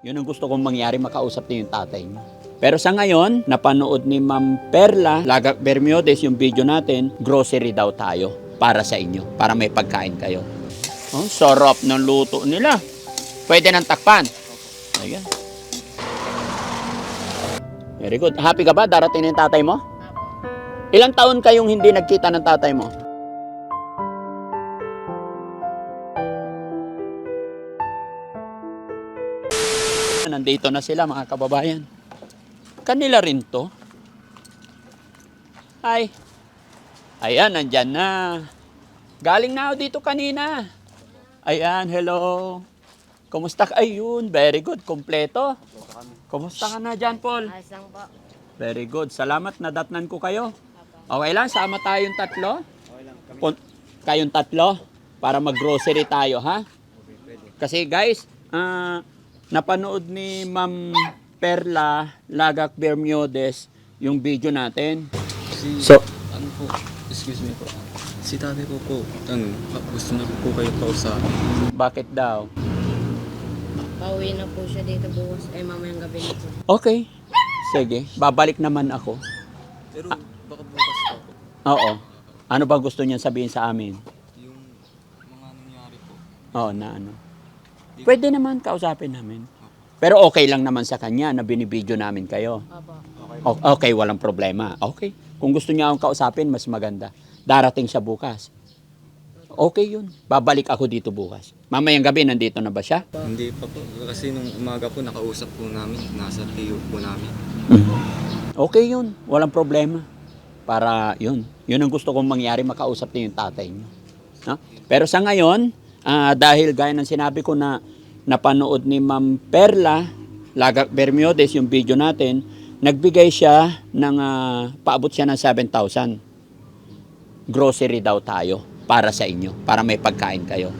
Yun ang gusto kong mangyari, makausap niyo yung tatay niyo. Pero sa ngayon, napanood ni Ma'am Perla Lagak Bermiodes yung video natin, grocery daw tayo para sa inyo, para may pagkain kayo. Oh, sarap ng luto nila. Pwede ng takpan. Ayan. Very good. Happy ka ba? Darating na yung tatay mo? Ilang taon kayong hindi nagkita ng tatay mo? Nandito na sila, mga kababayan. Kanila rin to. Ay. Ayan, nandyan na. Galing na ako dito kanina. Ayan, hello. Kumusta ka? Ayun, very good. Kompleto. Kumusta ka na dyan, Paul? Ayos lang po. Very good. Salamat, nadatnan ko kayo. Okay lang, sama tayong tatlo? Okay lang, kami. Kayong tatlo? Para mag-grocery tayo, ha? Kasi guys, napanood ni Ma'am Perla Lagak Bermiodes yung video natin. So, Ano po, excuse me po. Si tatay ko po, gusto na po kayo kausapin. bakit daw? Pauwi na po siya dito bukas. Mamayang gabi na po. Okay. Sige, babalik naman ako. Pero baka bukas pa po. Oo. Ano ba gusto niya sabihin sa amin? Yung mga nangyari po. Oo, na ano. Pwede naman kausapin namin. Pero okay lang naman sa kanya na binibideo namin kayo. Opo. Okay, walang problema. Okay. Kung gusto niya akong kausapin, mas maganda. Darating siya bukas. Okay yun. Babalik ako dito bukas. Mamayang gabi, nandito na ba siya? Hindi pa po. Kasi nung umaga po, nakausap po namin. Nasa tiyo po namin. Okay yun. Walang problema. Para yun. Yun ang gusto kong mangyari, makausap niyo yung tatay niyo. No? Pero sa ngayon, dahil gaya ng sinabi ko na napanood ni Ma'am Perla Lagak Bermiodes yung video natin, nagbigay siya ng paabot siya ng 7,000. Grocery daw tayo para sa inyo, para may pagkain kayo.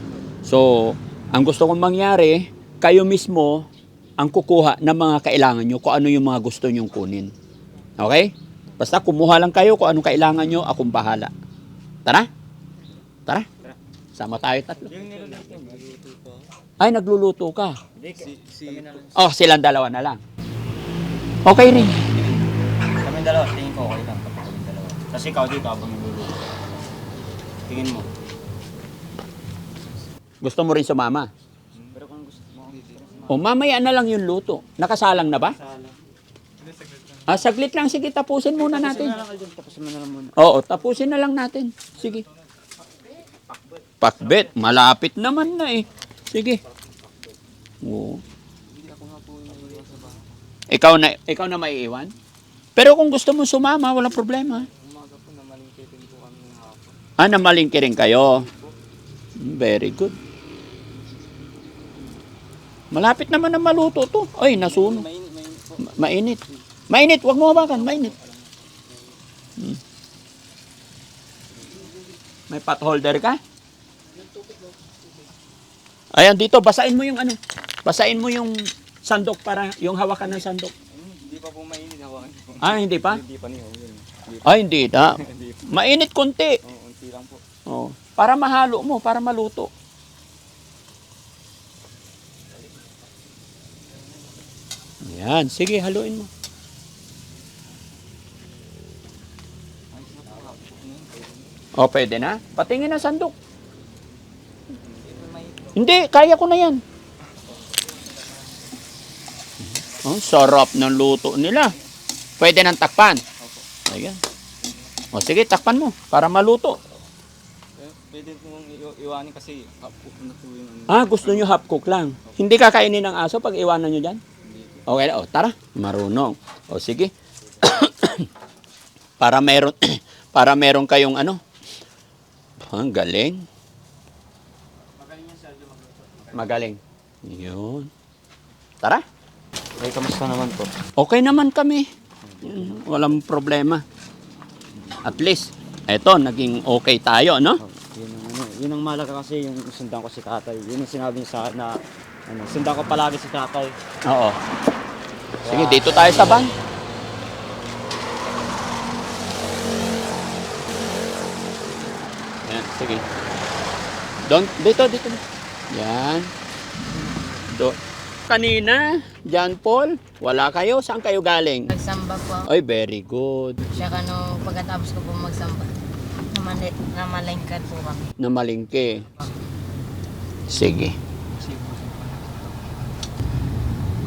So, ang gusto kong mangyari, kayo mismo ang kukuha ng mga kailangan nyo, kung ano yung mga gusto nyong kunin. Okay? Basta kumuha lang kayo kung anong kailangan nyo, akong bahala. Tara? Tara? Sama tayo tatlo. Ay, nagluluto ka. Oh, silang dalawa na lang. Okay rin. Kami dalawa, tingin ko okay lang kapag kami dalawa. Kasi ikaw dito habang niluluto. Tingin mo. Gusto mo rin sumama? Pero kung gusto mo, O mamaya na lang yung luto. Nakasalang na ba? Saglit lang. Sige, tapusin muna natin. tapos mo na lang muna. Oo, tapusin na lang natin. Sige. Pakbet. Malapit naman na eh. Sige. Oo. Ikaw na maiiwan? Pero kung gusto mo sumama, walang problema. Umaga po, namalingkit din po kami ng hapon. Namalingki rin kayo. Very good. Malapit naman na maluto to. Ay, nasunog. Mainit. Mainit, wag mo hawakan. Mainit. May pot holder ka? Ayan, dito, basain mo yung ano. Basain mo yung sandok para yung hawakan ng sandok. Hindi pa po mainit, hawakan po. Hindi pa? Hindi pa niyo. Hindi na. Mainit konti. Oo, unti lang po. Oh, para mahalo mo, para maluto. Yan, sige, haluin mo. O, pwede na. Patingin na sandok. Hindi, kaya ko na yan. Oh, sarap ng luto nila. Pwede ng takpan. Ayan. O, sige, takpan mo para maluto. Pwede pong iwanin kasi half cook na po yung Gusto nyo half cook lang. Hindi kakainin ng aso pag iwanan nyo dyan? Okay, tara. Marunong. O, sige. para meron kayong ano. Ang galing. Magaling. Yun. Tara. Okay, kamusta naman po? Okay naman kami. Walang problema. At least, eto, naging okay tayo, no? Yun ang malaga kasi yung sundan ko si tatay. Yun ang sinabi niya sa na sundan ko palagi si tatay. Oo. Sige, dito tayo sa van. Yan, sige. Dito. Yan. kanina, John Paul? Wala kayo? Saan kayo galing? Nagsamba po ako. Ay, very good. Siya pagkatapos ko po magsamba, namalengkat po kami. Namalingke. Sige. Kasi po,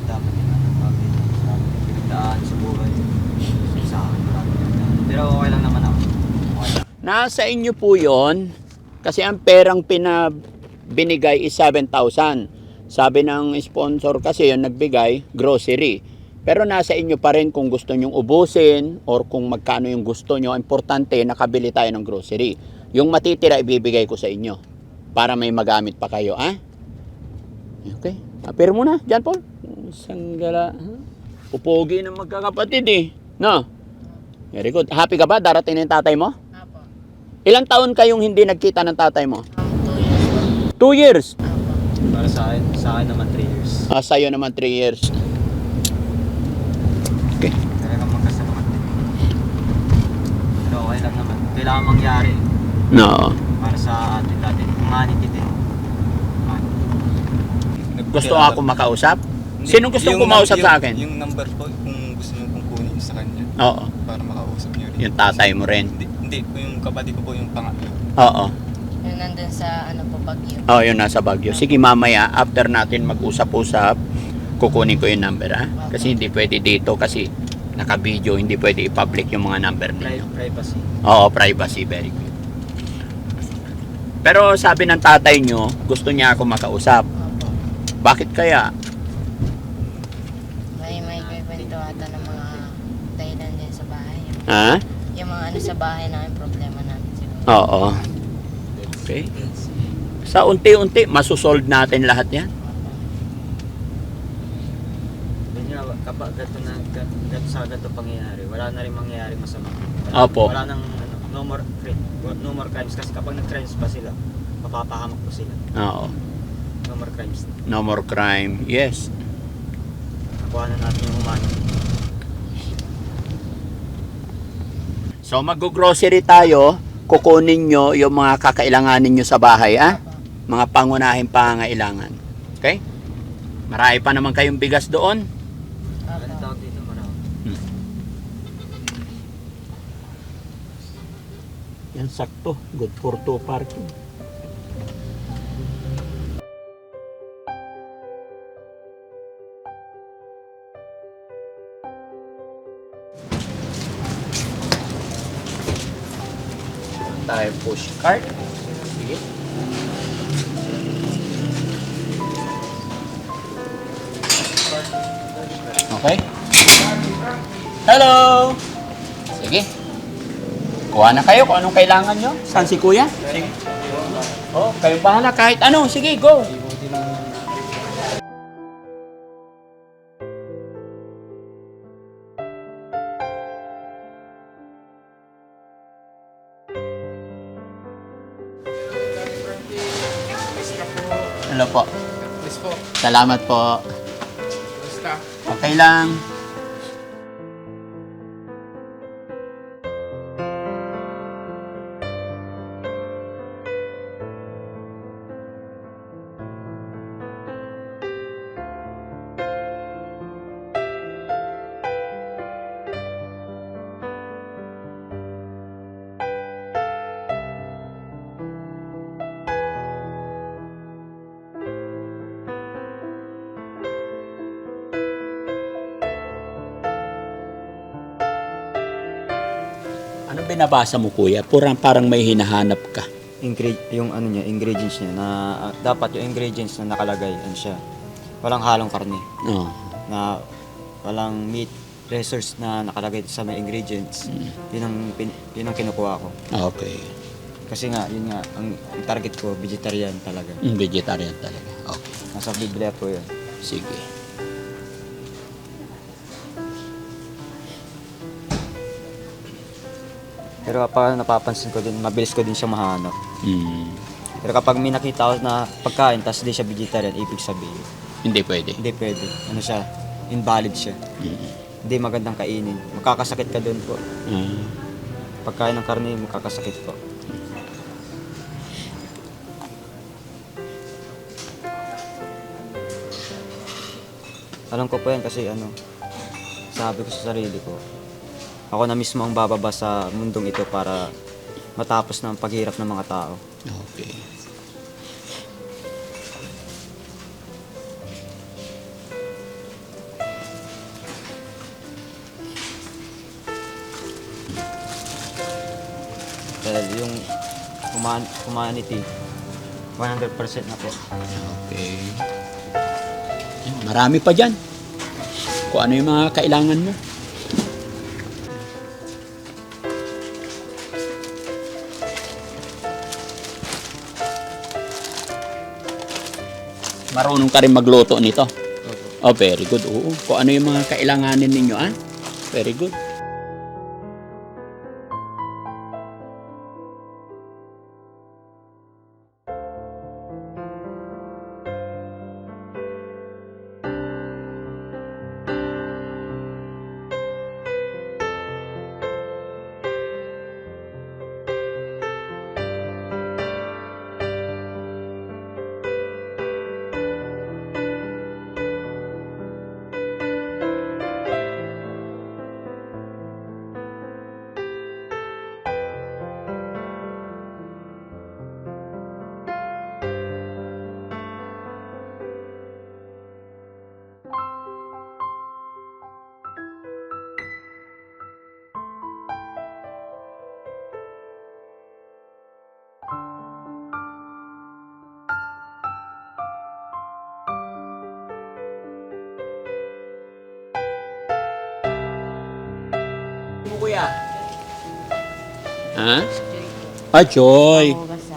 dapat yung ano, bagay. Dapat yung pinagdaan sa buhay. Sa akin, marami pinagdaan. Pero okay lang naman ako. Okay lang. Nasa inyo po yon kasi ang perang binigay is 7,000. Sabi ng sponsor kasi yung nagbigay, grocery. Pero nasa inyo pa rin kung gusto nyong ubusin or kung magkano yung gusto nyo. Importante, nakabili tayo ng grocery. Yung matitira, ibibigay ko sa inyo para may magamit pa kayo, ha? Okay. Apir mo na, John Paul. Sanggala. Pupogi ng magkakapatid eh. No? Very good. Happy ka ba? Darating na yung tatay mo? Apo. Ilang taon kayong hindi nagkita ng tatay mo? 2 years po. 2 years. Apo. Para sa akin naman 3 years. Sa'yo naman 3 years. Okay. Talagang magkasalamat din. Pero okay lang naman. Kailangan mangyari No. para sa atin natin. Humanity din. Gusto ako makausap? Sino gustong kumausap sa akin? Yung number po, kung gusto nyo pong kunin sa kanya. Oo. Para makausap nyo rin. Yung tatay mo rin. Hindi po yung kapatid ko po yung pangatlo. Oo. Yung nandun sa Baguio. Oh, yun nasa Baguio. Sige mamaya, after natin mag-usap-usap, kukunin ko yung number, ha? Kasi hindi pwede dito kasi naka-video, hindi pwede i-public yung mga number ninyo. Privacy. Oo, privacy, very good. Pero sabi ng tatay nyo, gusto niya ako makausap. Apo. Bakit kaya? May kwento ata ng mga dahilan din sa bahay. Ha? Yung mga sa bahay namin, problema namin siguro. Oo. Okay. Sa unti-unti, masusolve natin lahat yan. Yun nga, kapag sa ganito pangyayari, wala na rin mangyayari masama. Wala, Opo. wala nang no more crimes kasi kapag nag-crimes pa sila, mapapahamak po sila. Oo. No more crimes. No more crime. Yes. Nakuha na natin yung humanity. So mag-grocery tayo, kukunin nyo yung mga kakailanganin nyo sa bahay, ah? Mga pangunahing pangailangan. Okay? Marami pa naman kayong bigas doon. Ano tawag dito? Marami. Yan sakto. Good for 2 parking. Tayo push cart. Sige. Okay. Hello. Sige. Kuha na kayo kung anong kailangan nyo. Saan si kuya? Sige. Oh, kayo bahala kahit ano. Sige, go. Hello po. Yes po. Salamat po. Basta. Okay lang. Anong binabasa mo kuya? Parang may hinahanap ka. Yung ano niya, ingredients niya na dapat yung ingredients na nakalagay ano siya. Walang halong karne. Oh. Na walang meat resource na nakalagay sa mga ingredients. Yun ang kinukuha ko. Okay. Kasi nga, yun nga, ang target ko, vegetarian talaga. Vegetarian talaga. Okay. Nasa Biblia po yun. Sige. Pero kapag napapansin ko din, mabilis ko din siya mahanap. Mm. Pero kapag may nakita ko na pagkain, tapos di siya vegetarian, ibig sabihin, Hindi pwede. hindi pwede. Ano siya, invalid siya. Mm. Hindi magandang kainin. Makakasakit ka doon po. Ah. Pagkain ng karne, makakasakit po. Alam ko po yan kasi sabi ko sa sarili ko, ako na mismo ang bababa sa mundong ito para matapos na ang paghirap ng mga tao. Okay. Dahil yung humanity, 100% na po. Okay. Marami pa dyan. Kung ano yung mga kailangan mo. Marunong ka rin magluto nito. Opo. Oh, very good. Oo. Kung ano yung mga kailanganin ninyo, ah? Very good. Mo kuya. Ha? Joy po. Ah, Joy. Panghugas sa...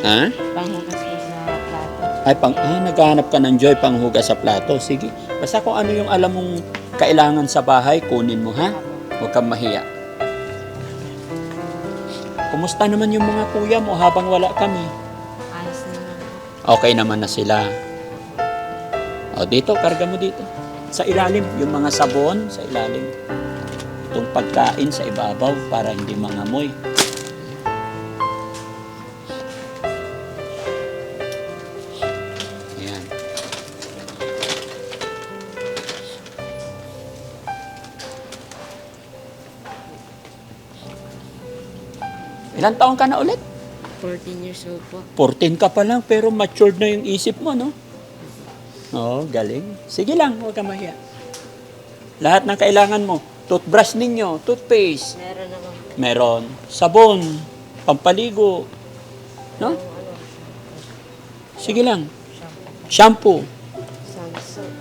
Ha? Panghugas po sa plato. Ay, naghahanap ka ng Joy panghugas sa plato. Sige. Basta kung ano yung alam mong kailangan sa bahay, kunin mo, ha? Huwag kang mahiya. Kumusta naman yung mga kuya mo habang wala kami? Ayos naman po. Okay naman na sila. O, dito, karga mo dito. Sa ilalim, yung mga sabon, sa ilalim. Itong pagkain sa ibabaw para hindi mangamoy. Ayan. Ilang taon ka na ulit? 14 years old po. 14 ka pa lang pero matured na yung isip mo, no? Oo, galing. Sige lang, huwag ka mahiya. Lahat ng kailangan mo. Toothbrush ninyo, toothpaste, Meron naman po. meron. Sabon, pampaligo. No? Sige lang. Shampoo. Samsung.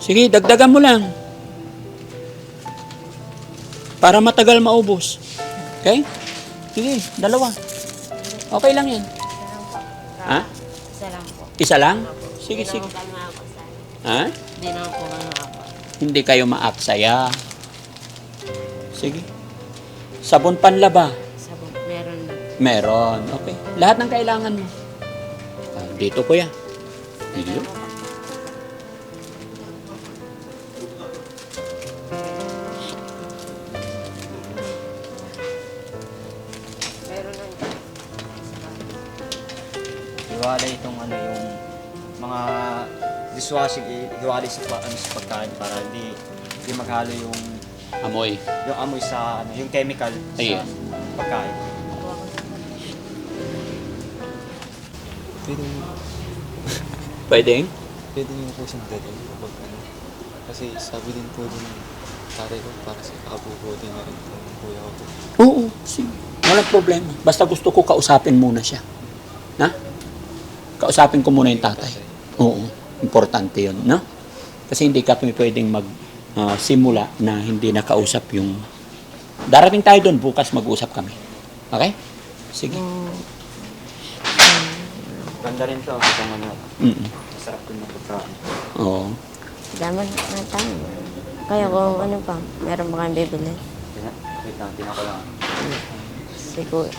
Sige, dagdagan mo lang. Para matagal maubos. Okay? Sige, dalawa. Okay lang yan. Ha? Isa lang po. Isa lang? Sige, sige. Hindi naman kami maaksaya. Ha? Hindi naman po kami ako. Hindi kayo maaksaya. Sige. Sabon panlaba. Sabon. Meron na. Meron. Okay. Lahat ng kailangan mo. Dito, kuya. Dito. Meron na. Hiwalay itong yung mga dishwashing, hiwalay sa, sa pagkain para hindi maghalo yung Amoy. amoy sa yung chemical Ayun. sa pagkain. Pwede, Pwedeng? pwede nyo po siyang dalhin kapag kasi sabi din po din ng tatay ko para sa kabubuti na rin po ng kuya ko. Oo. Sige. Walang problema. Basta gusto ko kausapin muna siya. Na? Kausapin ko muna yung tatay. Oo. Importante yun. No? Kasi hindi kami pwedeng simula na hindi nakausap yung... Darating tayo doon. Bukas mag-usap kami. Okay? Sige. Ganda rin to, itong Mm-mm. masarap din na pagkain. Oo. Daman na tayo. Kaya kung ano pa, meron ba kayong bibili? Wait lang, tinan ko lang. Siguro.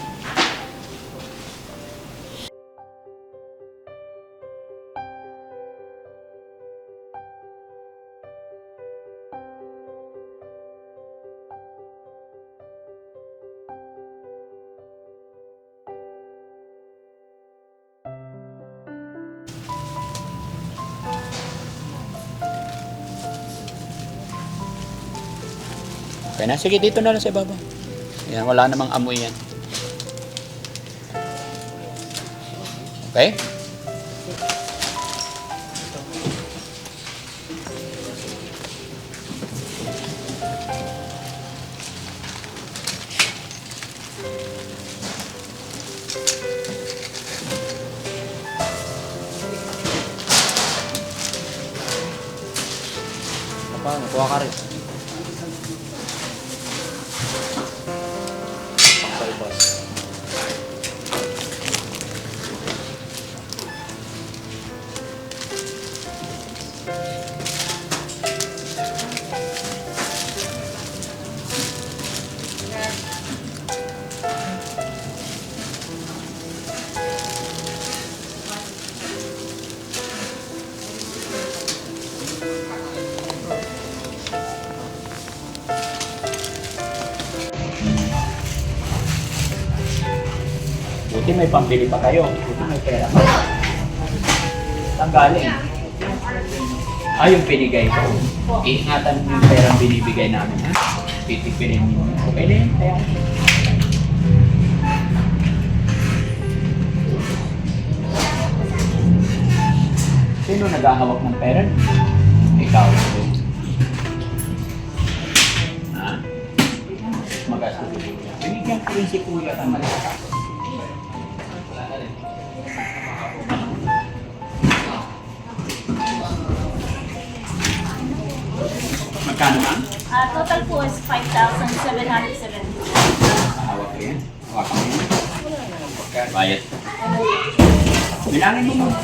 Okay na? Sige, dito na lang sa ibaba. Yan, wala namang amoy yan. Okay? Paano? Kuha ka rin. Buti may pambili pa kayo. Buti may pera pa. Saan galing? Yung binigay ko. Iingatan mo yung perang binibigay namin, ha? Titipilin mo. Okay din? Kaya. Sino naghahawak ng pera? Ikaw. Ha? Magastos. Binigyan ko rin si Kuya ng malakas. Magkano ma'am? Total po is 5,770. Hawak ko yan. Hawak ko yan. Bayad. Bilangin mo muna.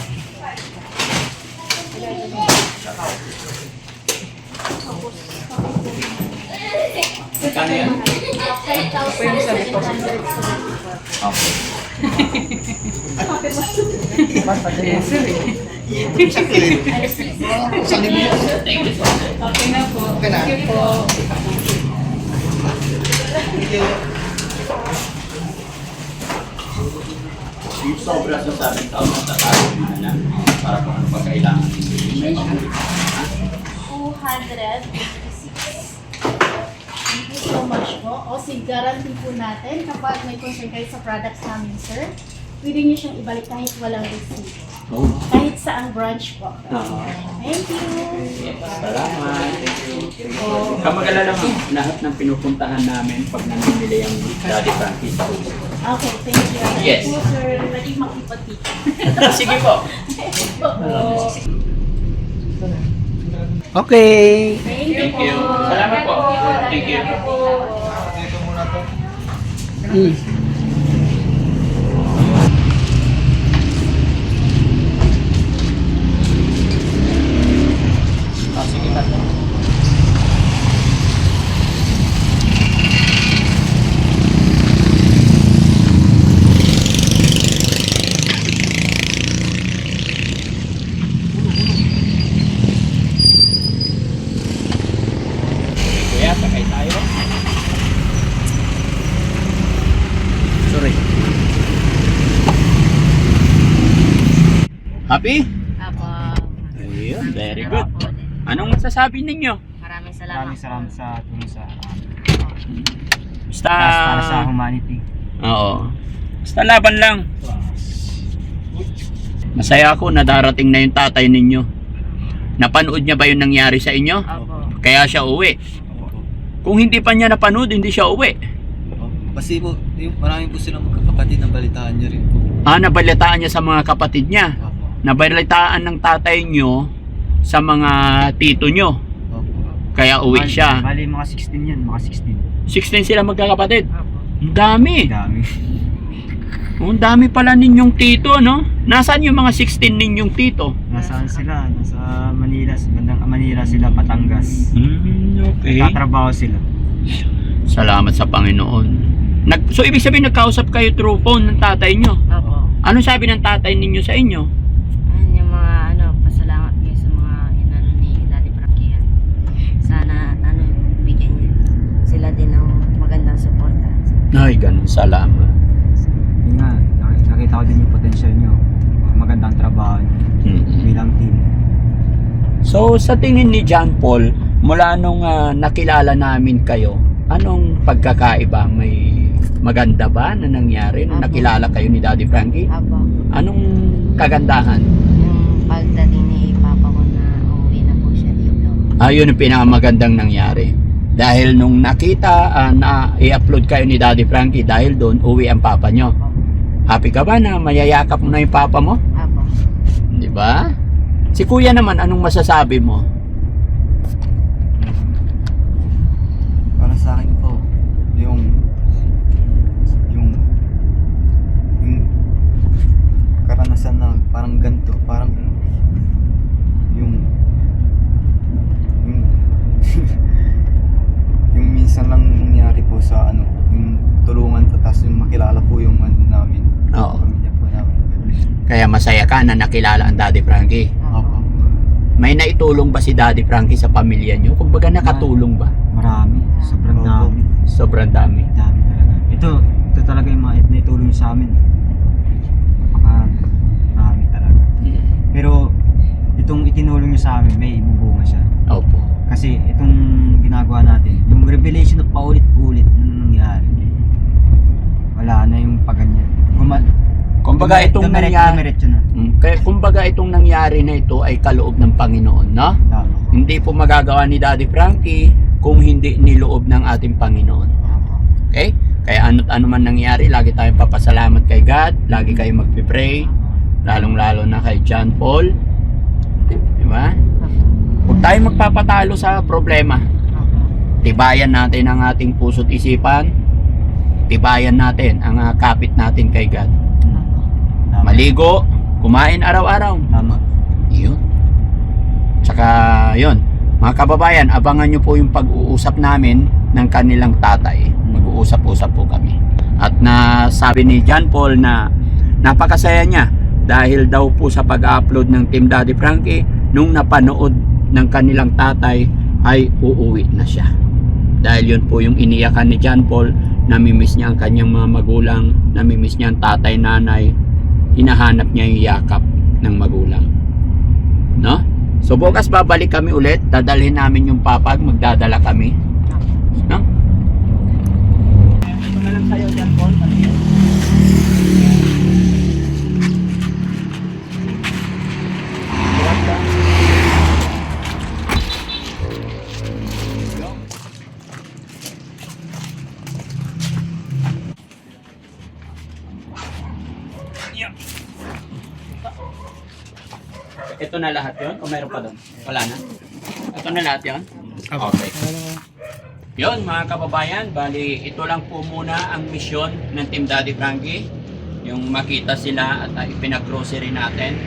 Magkano yan? 5,770. Okay. Thank you so much. Yung sobra sa 7,000 tatalo na lang para kung ano pa kailangan ninyo. May mga 256. Thank you so much po. O guarantee po natin kapag may concern kayo sa products namin, sir, pwede niyo siyang ibalik kahit walang receipt. Oh. Kahit saang branch po. Oo. Thank you. Salamat. Kamag-alala mo, lahat ng pinupuntahan namin pag namimili ang Daddy Frankie sa ulo. Okay, thank you. Yes. Po, sir, pwede makipag-tip. Sige po. Oo. Okay. Thank Thank you. Salamat po. Thank you. Dito muna to. Sige pa. Kuya, sakay tayo. Sorry. Happy? Apo. Ayun, very good. Anong masasabi ninyo? Maraming salamat. Maraming salamat sa tulong sa Basta... para sa humanity. Oo. Basta laban lang. Masaya ako na darating na yung tatay ninyo. Napanood niya ba yung nangyari sa inyo? Apo. Kaya siya uwi. Kung hindi pa niya napanood, hindi siya uwi. Kasi po, marami po silang magkakapatid na balitaan niyo rin po. Nabalitaan niya sa mga kapatid niya. Opo. Nabalitaan ng tatay niyo sa mga tito niyo. Opo. Kaya uwi siya. Bali mga 16 yan, mga 16. 16 sila magkakapatid. Apo. Ang dami. Dami. Ang dami pala ninyong tito, no? Nasaan yung mga 16 ninyong tito? Nasaan sila? Nasa Manila, bandang Manila sila, Batangas. Okay. Tatrabaho sila. Salamat sa Panginoon. So, ibig sabihin, nagkausap kayo through phone ng tatay nyo. Apo. Ano sabi ng tatay ninyo sa inyo? Ayun yung mga pasalamat kayo sa mga inano ni Daddy Frankie. Sana bigyan niyo sila din ng magandang suporta. Ay, ganun. Salamat. Yun nga, nakita ko din yung potential nyo. Magandang trabaho nyo bilang team. So, sa tingin ni John Paul, mula nung nakilala namin kayo, Anong pagkakaiba? May maganda ba na nangyari nung Apo. nakilala kayo ni Daddy Frankie? Apo. Anong kagandahan? Yung pagdating ni Papa ko na uuwi na po siya dito. Ayun ang pinakamagandang nangyari. Dahil nung nakita na i-upload kayo ni Daddy Frankie, dahil doon uwi ang papa nyo. Apo. Happy ka ba na mayayakap mo na yung papa mo? Apo. Di ba? Si kuya naman, anong masasabi mo? Para sa akin po, yung karanasan na parang ganito, parang yung yung minsan lang nangyari po sa yung tulungan po, tapos yung makilala po yung namin, Oo. pamilya po namin. Kaya masaya ka na nakilala ang Daddy Frankie. Opo. May naitulong ba si Daddy Frankie sa pamilya nyo? Kumbaga nakatulong ba? Marami, sobrang dami. Sobrang dami. Dami talaga. Ito talaga yung mga naitulong sa amin. Marami talaga. Pero itong itinulong niya sa amin, may ibubunga siya. Opo. Kasi itong ginagawa natin, yung revelation na paulit-ulit na nangyari, wala na yung paganyan. Kumbaga itong nangyari, Dumiretso na. kaya kumbaga itong nangyari na ito ay kaloob ng Panginoon, no? Tama. Hindi po magagawa ni Daddy Frankie kung hindi niloob ng ating Panginoon. Okay? Kaya ano man nangyari, lagi tayong papasalamat kay God, lagi kayong magpipray, lalong-lalo na kay John Paul. Di ba? Huwag tayong magpapatalo sa problema. Tibayan natin ang ating puso't isipan. Tibayan natin ang kapit natin kay God. Tama. Maligo, kumain araw-araw. Tama. Yun. Tsaka yun, mga kababayan, abangan nyo po yung pag-uusap namin ng kanilang tatay. Mag-uusap-usap po kami. At sabi ni John Paul na napakasaya niya dahil daw po sa pag-upload ng Team Daddy Frankie, nung napanood ng kanilang tatay ay uuwi na siya. Dahil yun po yung iniyakan ni John Paul, namimiss niya ang kanyang mga magulang, namimiss niya ang tatay, nanay, hinahanap niya yung yakap ng magulang. No? So bukas babalik kami ulit, dadalhin namin yung papag, magdadala kami. No? Ito na lang sa'yo, John Paul. Ito na lahat yon o meron pa doon? Wala na? Ito na lahat yon? Okay. Yon mga kababayan, bali ito lang po muna ang misyon ng Team Daddy Frankie. Yung makita sila at ipinag-grocery natin.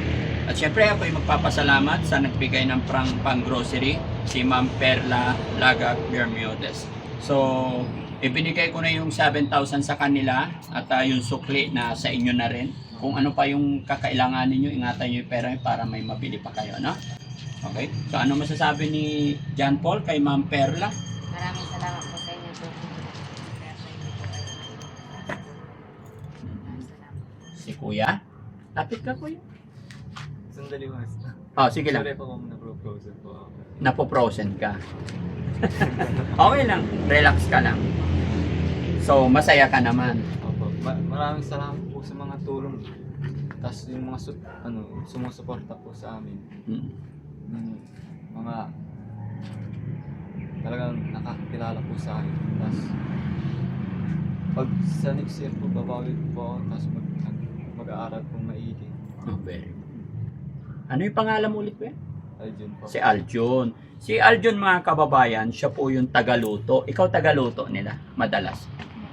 At syempre ako ay magpapasalamat sa nagbigay ng pang-grocery, si Ma'am Perla Laga Bermudez. So, ibinigay ko na yung 7,000 sa kanila at yung sukli na sa inyo na rin. Kung ano pa yung kakailangan ninyo, ingatan nyo yung pera para may mabili pa kayo, no? Okay? So, ano masasabi ni John Paul kay Ma'am Perla? Maraming salamat po sa inyo po. Si Kuya? Lapit ka, Kuya. Sandali mas. Oh, sige lang. Sorry po kung na-propose po ako. Napoprosen ka. Okay lang. Relax ka lang. So, masaya ka naman. Opo. Maraming salamat po sa mga tulong. Tapos yung mga sumusuporta po sa amin. Yung mga talagang nakakilala po sa akin. Tapos pag sa next year po, babawi po ako. Tapos mag-aaral po maigi. Oh, very good. Ano yung pangalan mo ulit, Kuya? Ayun po. Si Aljun. Si Aljun, mga kababayan, siya po yung tagaluto. Ikaw tagaluto nila, madalas.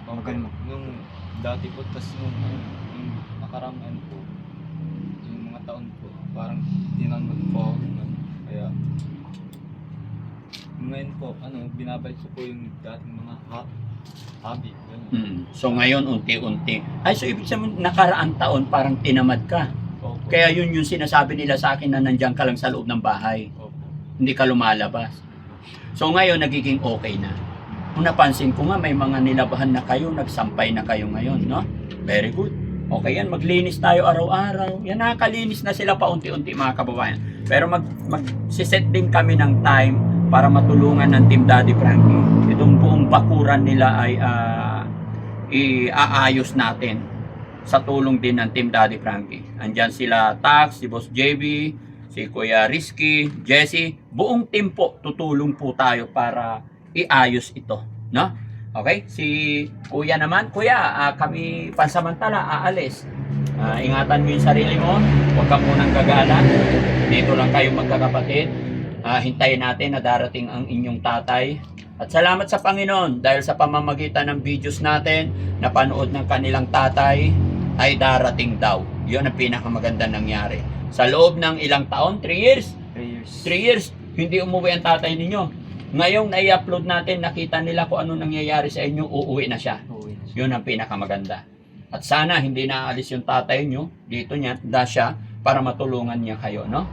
Magaling mo. Nung dati po, tapos nung nakarang po, yung mga taon po, parang tinanong po ako. Kaya, ngayon po, binabalik ko po yung dating mga hobby. So ngayon, unti-unti. Ay, so ibig sabihin, nakaraang taon, parang tinamad ka. Opo. Kaya yun yung sinasabi nila sa akin na nandiyan ka lang sa loob ng bahay. Opo. Hindi ka lumalabas. So ngayon, nagiging okay na. Kung napansin ko nga, may mga nilabahan na kayo, nagsampay na kayo ngayon, no? Very good. Okay yan, maglinis tayo araw-araw. Yan, nakakalinis na sila paunti-unti, mga kababayan. Pero mag-set din kami ng time para matulungan ng Team Daddy Frankie. Itong buong bakuran nila ay iaayos natin sa tulong din ng Team Daddy Frankie. Andyan sila Tax, si Boss JB, si Kuya Rizky, Jesse, buong team po tutulong po tayo para iayos ito, no? Okay? Si Kuya naman, Kuya, kami pansamantala aalis. Ingatan mo yung sarili mo, huwag ka munang gagala. Dito lang kayo magkakapatid. Hintayin natin na darating ang inyong tatay. At salamat sa Panginoon dahil sa pamamagitan ng videos natin, napanood ng kanilang tatay, ay darating daw. Yun ang pinakamaganda nangyari. Sa loob ng ilang taon, 3 years? 3 years, hindi umuwi ang tatay ninyo. Ngayong nai-upload natin, nakita nila kung ano nangyayari sa inyo, uuwi na siya. Yun ang pinakamaganda. At sana hindi naalis yung tatay nyo, dito niya, siya, para matulungan niya kayo, no?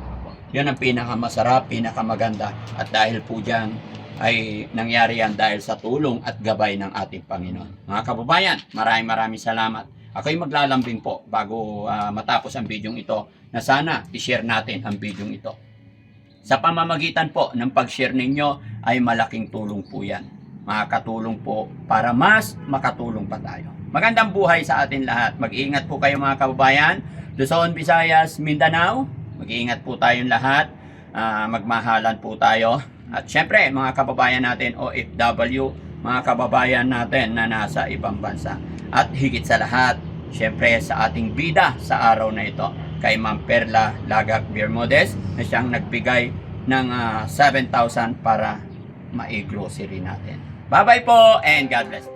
Yun ang pinakamasarap, pinakamaganda. At dahil po dyan, ay nangyari yan dahil sa tulong at gabay ng ating Panginoon. Mga kababayan, maraming salamat. Ako'y maglalambing po bago matapos ang bidyong ito na sana i-share natin ang bidyong ito. Sa pamamagitan po ng pag-share ninyo ay malaking tulong po yan. Makakatulong po para mas makatulong pa tayo. Magandang buhay sa atin lahat. Mag-iingat po kayo mga kababayan. Luzon, Visayas, Mindanao. Mag-iingat po tayong lahat. Magmahalan po tayo. At syempre, mga kababayan natin OFW, mga kababayan natin na nasa ibang bansa. At higit sa lahat, syempre sa ating bida sa araw na ito, kay Ma'am Perla Lagak Bermudez na siyang nagbigay ng 7,000 para ma-grocery natin. Bye-bye po and God bless.